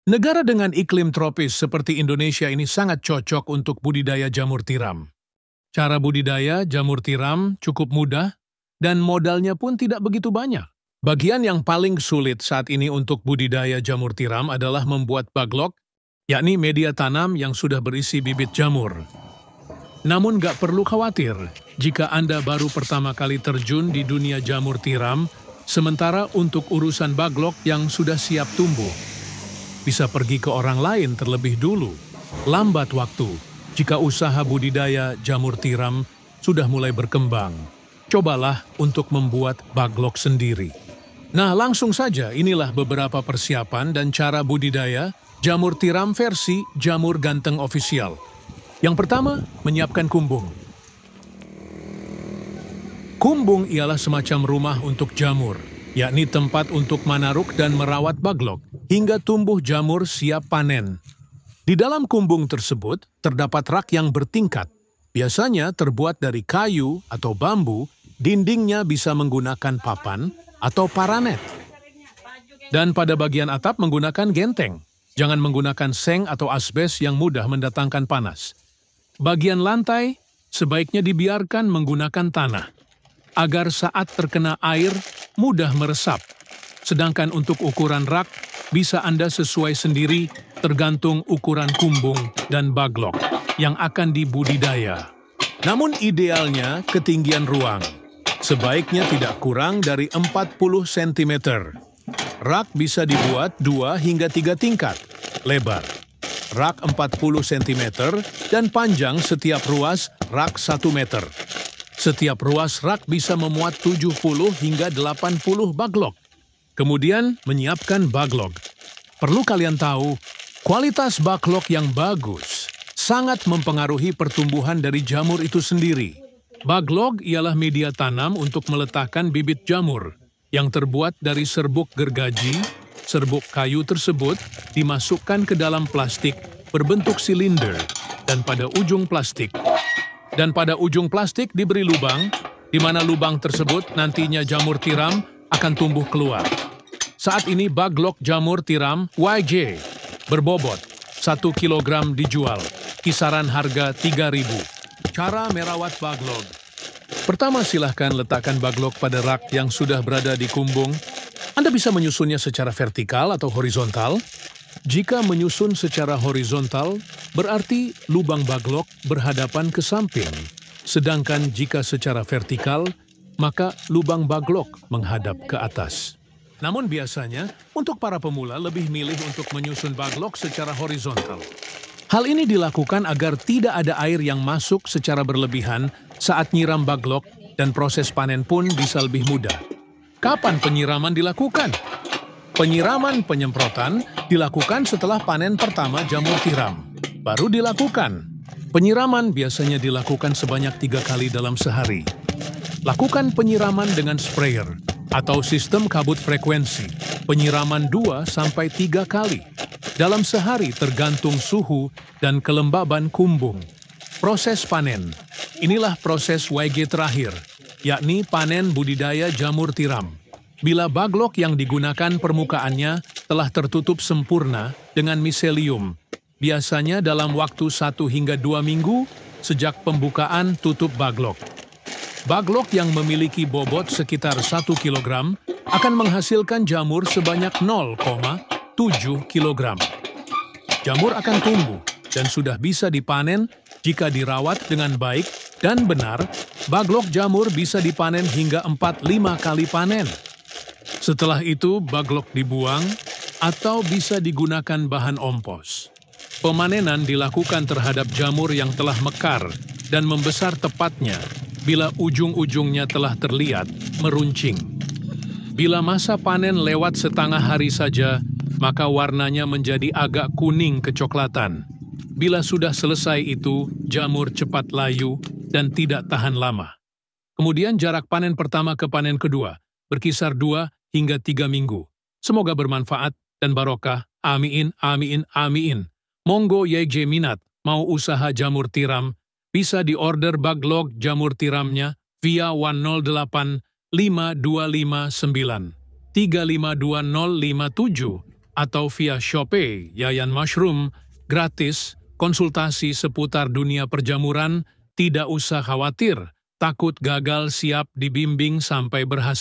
Negara dengan iklim tropis seperti Indonesia ini sangat cocok untuk budidaya jamur tiram. Cara budidaya jamur tiram cukup mudah dan modalnya pun tidak begitu banyak. Bagian yang paling sulit saat ini untuk budidaya jamur tiram adalah membuat baglok, yakni media tanam yang sudah berisi bibit jamur. Namun nggak perlu khawatir jika Anda baru pertama kali terjun di dunia jamur tiram, sementara untuk urusan baglok yang sudah siap tumbuh, bisa pergi ke orang lain terlebih dulu. Lambat waktu jika usaha budidaya jamur tiram sudah mulai berkembang. Cobalah untuk membuat baglok sendiri. Nah, langsung saja inilah beberapa persiapan dan cara budidaya jamur tiram versi Jamur Ganteng Official. Yang pertama, menyiapkan kumbung. Kumbung ialah semacam rumah untuk jamur, yakni tempat untuk manaruk dan merawat baglok hingga tumbuh jamur siap panen. Di dalam kumbung tersebut terdapat rak yang bertingkat, biasanya terbuat dari kayu atau bambu, dindingnya bisa menggunakan papan atau paranet. Dan pada bagian atap menggunakan genteng, jangan menggunakan seng atau asbes yang mudah mendatangkan panas. Bagian lantai sebaiknya dibiarkan menggunakan tanah, agar saat terkena air mudah meresap. Sedangkan untuk ukuran rak, bisa Anda sesuai sendiri tergantung ukuran kumbung dan baglok yang akan dibudidaya. Namun idealnya ketinggian ruang sebaiknya tidak kurang dari 40 cm. Rak bisa dibuat 2 hingga 3 tingkat lebar. Rak 40 cm dan panjang setiap ruas rak 1 meter. Setiap ruas rak bisa memuat 70 hingga 80 baglok. Kemudian menyiapkan baglok. Perlu kalian tahu, kualitas baglok yang bagus sangat mempengaruhi pertumbuhan dari jamur itu sendiri. Baglok ialah media tanam untuk meletakkan bibit jamur yang terbuat dari serbuk gergaji. Serbuk kayu tersebut dimasukkan ke dalam plastik berbentuk silinder dan pada ujung plastik diberi lubang, di mana lubang tersebut nantinya jamur tiram akan tumbuh keluar. Saat ini baglok jamur tiram YJ berbobot 1 kg dijual, kisaran harga 3.000. Cara merawat baglok. Pertama, silahkan letakkan baglok pada rak yang sudah berada di kumbung. Anda bisa menyusunnya secara vertikal atau horizontal. Jika menyusun secara horizontal, berarti lubang baglok berhadapan ke samping. Sedangkan jika secara vertikal, maka lubang baglok menghadap ke atas. Namun biasanya, untuk para pemula lebih milih untuk menyusun baglok secara horizontal. Hal ini dilakukan agar tidak ada air yang masuk secara berlebihan saat nyiram baglok dan proses panen pun bisa lebih mudah. Kapan penyiraman dilakukan? Penyiraman penyemprotan dilakukan setelah panen pertama jamur tiram. Baru dilakukan. Penyiraman biasanya dilakukan sebanyak 3 kali dalam sehari. Lakukan penyiraman dengan sprayer atau sistem kabut frekuensi. Penyiraman 2-3 kali dalam sehari tergantung suhu dan kelembaban kumbung. Proses panen. Inilah proses YG terakhir, yakni panen budidaya jamur tiram. Bila baglok yang digunakan permukaannya telah tertutup sempurna dengan miselium, biasanya dalam waktu 1 hingga 2 minggu sejak pembukaan tutup baglok. Baglok yang memiliki bobot sekitar 1 kg akan menghasilkan jamur sebanyak 0,7 kg. Jamur akan tumbuh dan sudah bisa dipanen jika dirawat dengan baik dan benar. Baglok jamur bisa dipanen hingga 4-5 kali panen. Setelah itu, baglok dibuang atau bisa digunakan bahan ompos. Pemanenan dilakukan terhadap jamur yang telah mekar dan membesar tepatnya bila ujung-ujungnya telah terlihat meruncing. Bila masa panen lewat setengah hari saja, maka warnanya menjadi agak kuning kecoklatan. Bila sudah selesai itu, jamur cepat layu dan tidak tahan lama. Kemudian jarak panen pertama ke panen kedua berkisar 2 hingga 3 minggu. Semoga bermanfaat dan barokah. Amin, amin, amin. Monggo YJ minat mau usaha jamur tiram, bisa diorder baglok jamur tiramnya via 108 5259 352057 atau via Shopee Yayan Mushroom, gratis, konsultasi seputar dunia perjamuran, tidak usah khawatir, takut gagal siap dibimbing sampai berhasil.